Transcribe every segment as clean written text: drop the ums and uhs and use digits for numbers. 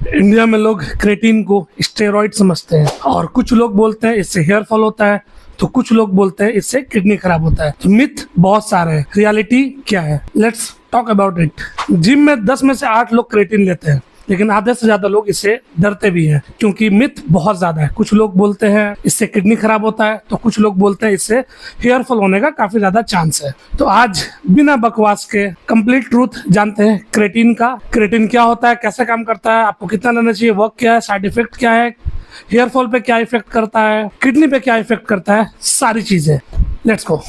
India में लोग creatine को स्टेरॉइड समझते हैं और कुछ लोग बोलते हैं इससे हेयर फॉल होता है, तो कुछ लोग बोलते हैं इससे किडनी खराब होता है। तो मिथ बहुत सारे हैं, रियलिटी क्या है, let's talk about it. Gym में 10 में से 8 लोग क्रेटीन लेते हैं, लेकिन आधे से ज्यादा लोग इससे डरते भी हैं क्योंकि मिथ बहुत ज्यादा है। कुछ लोग बोलते हैं इससे किडनी खराब होता है, तो कुछ लोग बोलते हैं इससे हेयर फॉल होने का काफी ज्यादा चांस है। तो आज बिना बकवास के कंप्लीट ट्रूथ जानते हैं क्रेटीन का। क्रेटीन क्या होता है, कैसे काम करता है, आपको कितना लेना चाहिए, वर्क क्या है, साइड इफेक्ट क्या है, हेयर फॉल पे क्या इफेक्ट करता है, किडनी पे क्या इफेक्ट करता है, सारी चीजें। Let's go.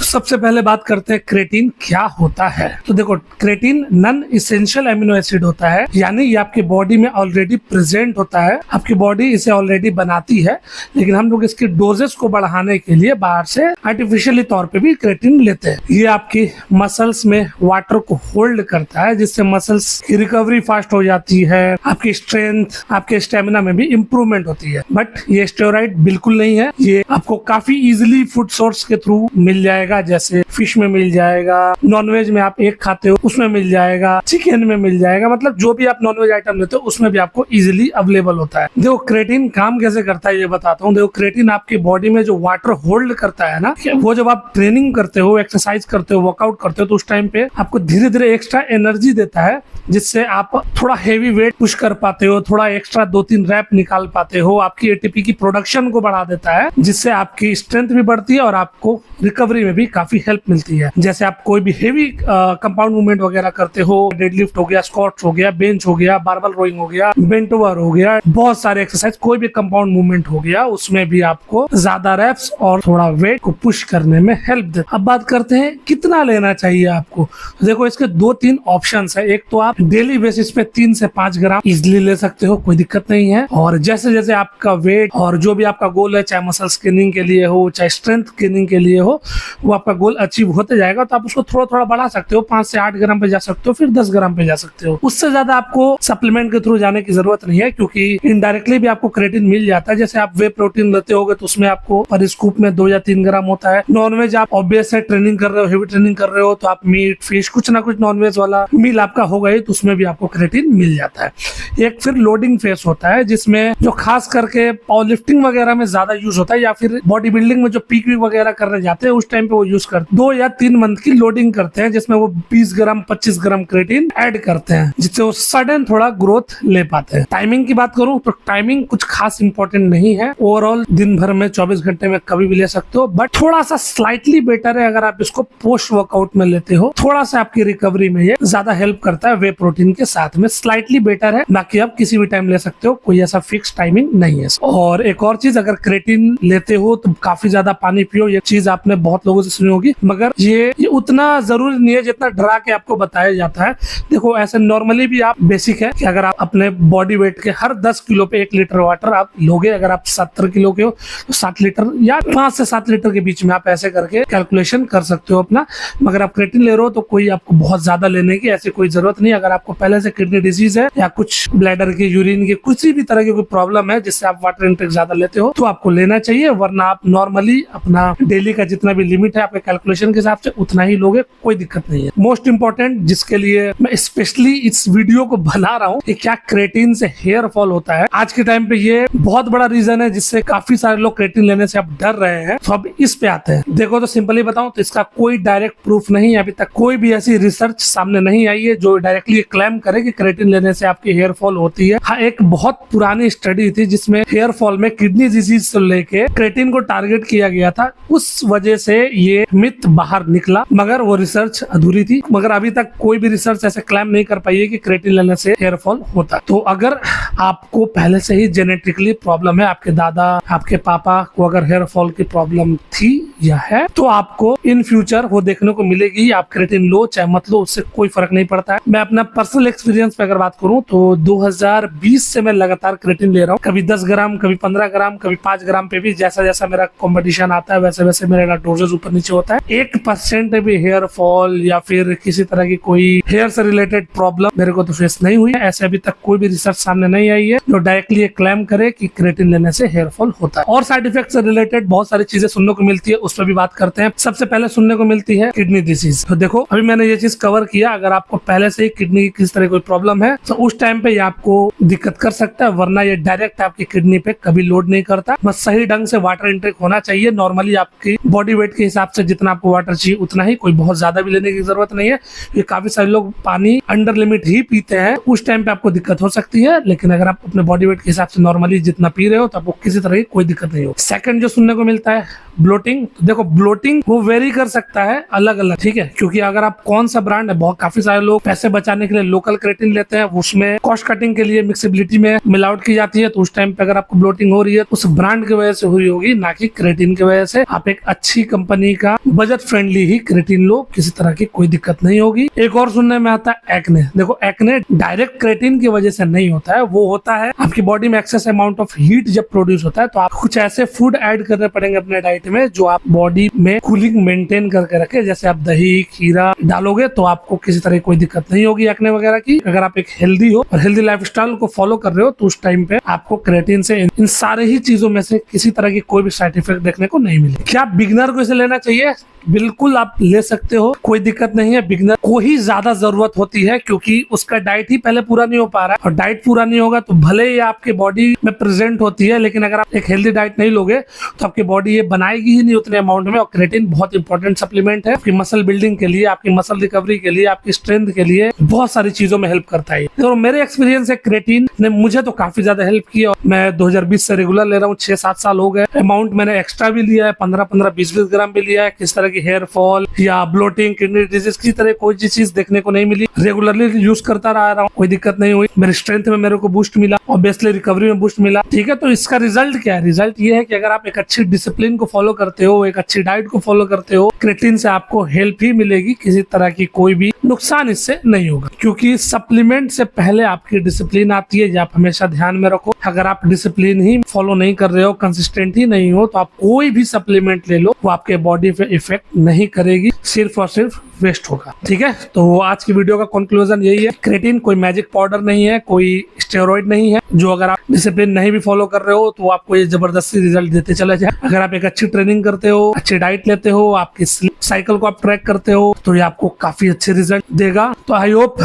सबसे पहले बात करते हैं क्रेटीन क्या होता है। तो देखो, creatine non essential amino acid होता है, यानी ये आपकी बॉडी में ऑलरेडी प्रेजेंट होता है, आपकी बॉडी इसे ऑलरेडी बनाती है, लेकिन हम लोग इसके डोजेस को बढ़ाने के लिए बाहर से आर्टिफिशियली तौर पे भी क्रेटीन लेते हैं। ये आपकी मसल्स में वाटर को होल्ड करता है, जिससे मसल्स की रिकवरी फास्ट हो जाती है, आपकी स्ट्रेंथ, आपके स्टेमिना में भी इंप्रूवमेंट होती है। बट ये स्टेरॉइड बिल्कुल नहीं है, ये आपको काफी इजिली फूड सोर्स के थ्रू मिल जाएगा, जैसे फिश में मिल जाएगा, नॉनवेज में आप एक खाते हो उसमें मिल जाएगा, चिकन में मिल जाएगा, मतलब जो भी आप नॉनवेज आइटम लेते हो उसमें भी आपको इजीली अवेलेबल होता है। देखो क्रेटीन काम कैसे करता है ये बताता हूँ। देखो क्रेटीन आपकी बॉडी में जो वाटर होल्ड करता है ना, वो जब आप ट्रेनिंग करते हो, एक्सरसाइज करते हो, वर्कआउट करते हो, तो उस टाइम पे आपको धीरे धीरे एक्स्ट्रा एनर्जी देता है, जिससे आप थोड़ा हेवी वेट पुश कर पाते हो, थोड़ा एक्स्ट्रा 2-3 रैप निकाल पाते हो, आपकी एटीपी की प्रोडक्शन को बढ़ा देता है, जिससे आपकी स्ट्रेंथ भी बढ़ती है और आपको रिकवरी में भी काफी हेल्प मिलती है। जैसे आप कोई भी हेवी कंपाउंड मूवमेंट वगैरह करते हो, डेडलिफ्ट हो गया, स्क्वाट्स हो गया, बेंच हो गया, बारबल रोइंग हो गया, बेंट ओवर हो गया, बहुत सारे एक्सरसाइज, कोई भी कंपाउंड मूवमेंट हो गया, उसमें भी आपको ज्यादा रैप्स और थोड़ा वेट को पुश करने में हेल्प देता है। अब बात करते हैं कितना लेना चाहिए आपको। देखो इसके 2-3 ऑप्शंस है। एक तो आप डेली बेसिस पे 3 से 5 ग्राम इजिली ले सकते हो, कोई दिक्कत नहीं है। और जैसे जैसे आपका वेट और जो भी आपका गोल है, चाहे मसल स्किनिंग के लिए हो, चाहे स्ट्रेंथ गेनिंग के लिए हो, वो आपका गोल अचीव होते जाएगा, तो आप उसको थोड़ा थोड़ा बढ़ा सकते हो। 5 से 8 ग्राम पे जा सकते हो, फिर 10 ग्राम पे जा सकते हो। उससे ज्यादा आपको सप्लीमेंट के थ्रू जाने की जरूरत नहीं है, क्योंकि इनडायरेक्टली भी आपको क्रेटीन मिल जाता है। जैसे आप वे प्रोटीन लेते होगे तो उसमें आपको पर स्कूप में 2 या 3 ग्राम होता है। नॉनवेज आप ऑब्वियस है, ट्रेनिंग कर रहे हो, हेवी ट्रेनिंग कर रहे हो, तो आप मीट, फिश, कुछ ना कुछ नॉनवेज वाला मील आपका होगा ही, तो उसमें भी आपको क्रेटीन मिल जाता है। एक फिर लोडिंग फेस होता है, जिसमें जो खास करके पावर लिफ्टिंग वगैरह में ज्यादा यूज होता है, या फिर बॉडी बिल्डिंग में जो पीक वगैरह करने जाते हैं उस टाइम पे वो यूज करते हैं। 2 या 3 मंथ की लोडिंग करते हैं, जिसमें वो 20 ग्राम 25 ग्राम क्रेटीन ऐड करते हैं, जिससे वो सडन थोड़ा ग्रोथ ले पाते हैं। टाइमिंग की बात करूं तो टाइमिंग कुछ खास इंपॉर्टेंट नहीं है। ओवरऑल दिन भर में 24 घंटे में कभी भी ले सकते हो, बट थोड़ा सा स्लाइटली बेटर है अगर आप इसको पोस्ट वर्कआउट में लेते हो। थोड़ा सा आपकी रिकवरी में ये ज्यादा हेल्प करता है वे प्रोटीन के साथ में, स्लाइटली बेटर है। बाकी आप किसी भी टाइम ले सकते हो, कोई ऐसा फिक्स टाइमिंग नहीं है। और एक और चीज, अगर क्रेटीन लेते हो तो काफी ज्यादा पानी पियो। ये चीज आपने बहुत लोगों से सुनी होगी, मगर ये उतना जरूरी नहीं है जितना डरा के आपको बताया जाता है। देखो ऐसे नॉर्मली भी आप बेसिक है कि अगर आप अपने बॉडी वेट के हर 10 किलो पे 1 लीटर वाटर आप लोगे, अगर आप 70 किलो के हो तो 7 लीटर या 5 से 7 लीटर के बीच में आप ऐसे करके कैलकुलेशन कर सकते हो अपना। मगर आप क्रेटीन ले रहे हो तो कोई आपको बहुत ज्यादा लेने की ऐसी कोई जरूरत नहीं। अगर आपको पहले से किडनी डिजीज है या कुछ ब्लैडर की, यूरिन की, किसी भी तरह की कोई प्रॉब्लम है जिससे आप वाटर इंटेक ज्यादा लेते हो, तो आपको लेना चाहिए। वरना आप नॉर्मली अपना डेली का जितना भी लिमिट है आपके कैलकुलेशन के हिसाब से उतना ही लोगे, कोई दिक्कत नहीं है। मोस्ट इंपॉर्टेंट जिसके लिए मैं स्पेशली इस वीडियो को बना रहा हूँ कि क्या क्रेटीन से हेयर फॉल होता है। आज के टाइम पे ये बहुत बड़ा रीजन है जिससे काफी सारे लोग क्रेटीन लेने से अब डर रहे हैं। तो अब इस पे आते हैं। देखो तो सिंपली बताऊं तो इसका कोई डायरेक्ट प्रूफ नहीं है, अभी तक कोई भी ऐसी रिसर्च सामने नहीं आई है जो डायरेक्टली क्लेम करे कि क्रेटीन लेने से आपकी हेयर फॉल होती है। हाँ, एक बहुत पुरानी स्टडी थी जिसमें हेयर फॉल में किडनी डिजीज से लेके क्रेटीन को टारगेट किया गया था, उस वजह से ये मिथ बाहर निकला, मगर वो रिसर्च अधूरी थी। मगर अभी तक कोई भी रिसर्च ऐसे क्लेम नहीं कर पाई है कि क्रेटीन लेने से हेयर फॉल होता है। तो अगर आपको पहले से ही जेनेटिकली प्रॉब्लम है, आपके दादा, आपके पापा को अगर हेयर फॉल की प्रॉब्लम थी या है, तो आपको इन फ्यूचर वो देखने को मिलेगी। आप क्रेटीन लो चाहे मत लो, उससे कोई फर्क नहीं पड़ता है। मैं अपना पर्सनल एक्सपीरियंस पे अगर बात करूं तो 2020 से मैं लगातार क्रेटीन ले रहा हूँ। कभी 10 ग्राम, कभी 15 ग्राम, कभी 5 ग्राम पे भी, जैसा जैसा मेरा कॉम्पिटिशन आता है वैसे वैसे मेरा डोजेस ऊपर नीचे होता है। 1% भी हेयर फॉल या फिर किसी तरह की कोई हेयर से रिलेटेड प्रॉब्लम मेरे को तो फेस नहीं हुई है। ऐसे अभी तक कोई भी रिसर्च सामने नहीं नहीं आई है जो डायरेक्टली ये क्लेम करे कि क्रेटिन लेने से हेयर फॉल होता है। और साइड इफेक्ट से रिलेटेड बहुत सारी चीजें सुनने को मिलती है, उस पर भी बात करते हैं। सबसे पहले सुनने को मिलती है किडनी डिसीज। तो देखो अभी मैंने ये चीज कवर किया, अगर आपको पहले से ही किडनी की किस तरह कोई प्रॉब्लम है तो उस टाइम पे ये आपको दिक्कत कर सकता है, वरना ये डायरेक्ट आपकी किडनी पे कभी लोड नहीं करता। बस सही ढंग से वाटर इंटेक होना चाहिए, नॉर्मली आपकी बॉडी वेट के हिसाब से जितना आपको वाटर चाहिए उतना ही, कोई बहुत ज्यादा भी लेने की जरूरत नहीं है। ये काफी सारे लोग पानी अंडर लिमिट ही पीते हैं, उस टाइम पे आपको दिक्कत हो सकती है, लेकिन अगर आप अपने बॉडी वेट के हिसाब से नॉर्मली जितना पी रहे हो तो आपको किसी तरह की कोई दिक्कत नहीं हो। सेकंड जो सुनने को मिलता है ब्लोटिंग। तो देखो ब्लोटिंग वो वेरी कर सकता है अलग अलग, ठीक है, क्योंकि अगर आप कौन सा ब्रांड है, बहुत काफी सारे लोग पैसे बचाने के लिए लोकल क्रेटिन लेते हैं, उसमें कॉस्ट कटिंग के लिए मिक्सिबिलिटी में मिलावट की जाती है, तो उस टाइम पे अगर आपको ब्लोटिंग हो रही है उस ब्रांड की वजह से हुई होगी, ना कि क्रेटिन की वजह से। आप एक अच्छी कंपनी का बजट फ्रेंडली ही क्रेटिन लो, किसी तरह की कोई दिक्कत नहीं होगी। एक और सुनने में आता है एक्ने। देखो एक्ने डायरेक्ट क्रेटिन की वजह से नहीं होता है, वो होता है आपकी बॉडी में एक्सेस अमाउंट ऑफ हीट जब प्रोड्यूस होता है तो आप कुछ ऐसे फूड ऐड करने पड़ेंगे अपने डाइट में जो आप बॉडी में कूलिंग मेंटेन करके रखे। जैसे आप दही खीरा डालोगे तो आपको किसी तरह की कोई दिक्कत नहीं होगी एक्ने वगैरह की। अगर आप एक हेल्दी हो और हेल्दी लाइफस्टाइल को फॉलो कर रहे हो तो उस टाइम पे आपको क्रेटिन से इन सारे ही चीजों में से किसी तरह की कोई भी साइड इफेक्ट देखने को नहीं मिले। क्या बिगनर को इसे लेना चाहिए? बिल्कुल आप ले सकते हो, कोई दिक्कत नहीं है। बिगनर को ही ज्यादा जरूरत होती है क्योंकि उसका डाइट ही पहले पूरा नहीं हो पा रहा है, और डाइट पूरा नहीं होगा तो भले ही आपके बॉडी में प्रेजेंट होती है, लेकिन अगर आप एक हेल्दी डाइट नहीं लोगे तो आपकी बॉडी ये बनाएगी ही नहीं उतने अमाउंट में। और क्रेटिन बहुत इंपॉर्टेंट सप्लीमेंट है आपकी मसल बिल्डिंग के लिए, आपकी मसल रिकवरी के लिए, आपकी स्ट्रेंथ के लिए, बहुत सारी चीजों में हेल्प करता है। तो मेरे एक्सपीरियंस है क्रेटिन ने मुझे तो काफी ज्यादा हेल्प की और मैं 2020 से रेगुलर ले रहा हूँ, 6-7 साल हो गए। अमाउंट मैंने एक्स्ट्रा भी लिया है, 15-15 20-20 ग्राम भी लिया है। किस तरह की हेयर फॉल या ब्लोटिंग किडनी डिजीज की तरह कोई चीज देखने को नहीं मिली। रेगुलरली यूज करता रहा हूँ, कोई दिक्कत नहीं हुई। मेरे स्ट्रेंथ में मेरे को बूस्ट मिला और बेसिकली रिकवरी में बूस्ट मिला, ठीक है। तो इसका रिजल्ट क्या है? रिजल्ट ये है कि अगर आप एक अच्छी डिसिप्लिन को फॉलो करते हो, एक अच्छी डाइट को फॉलो करते हो, क्रेटिन से आपको हेल्प ही मिलेगी, किसी तरह की कोई भी नुकसान इससे नहीं होगा। क्योंकि सप्लीमेंट से पहले आपकी डिसिप्लिन आती है, ये आप हमेशा ध्यान में रखो। अगर आप डिसिप्लिन ही फॉलो नहीं कर रहे हो, कंसिस्टेंट ही नहीं हो, तो आप कोई भी सप्लीमेंट ले लो वो आपके बॉडी पे इफेक्ट नहीं करेगी, सिर्फ और सिर्फ वेस्ट होगा, ठीक है। तो आज की वीडियो का कंक्लूजन यही है, क्रेटिन कोई मैजिक पाउडर नहीं है, कोई स्टेरॉइड नहीं है जो अगर आप डिसिप्लिन नहीं भी फॉलो कर रहे हो तो आपको ये जबरदस्ती रिजल्ट देते चले जाए। अगर आप एक अच्छी ट्रेनिंग करते हो, अच्छी डाइट लेते हो, आपकी स्लीप साइकिल को आप ट्रैक करते हो तो ये आपको काफी अच्छे रिजल्ट देगा। तो आई होप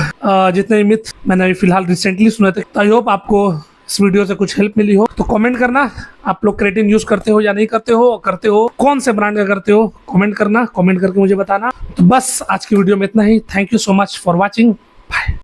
जितने मिथ मैंने अभी फिलहाल रिसेंटली सुने थे, तो आई होप आपको इस वीडियो से कुछ हेल्प मिली हो। तो कमेंट करना आप लोग क्रेटिन यूज करते हो या नहीं करते हो, करते हो कौन से ब्रांड का करते हो, कमेंट करना, कमेंट करके मुझे बताना। तो बस आज की वीडियो में इतना ही। Thank you so much for watching, bye.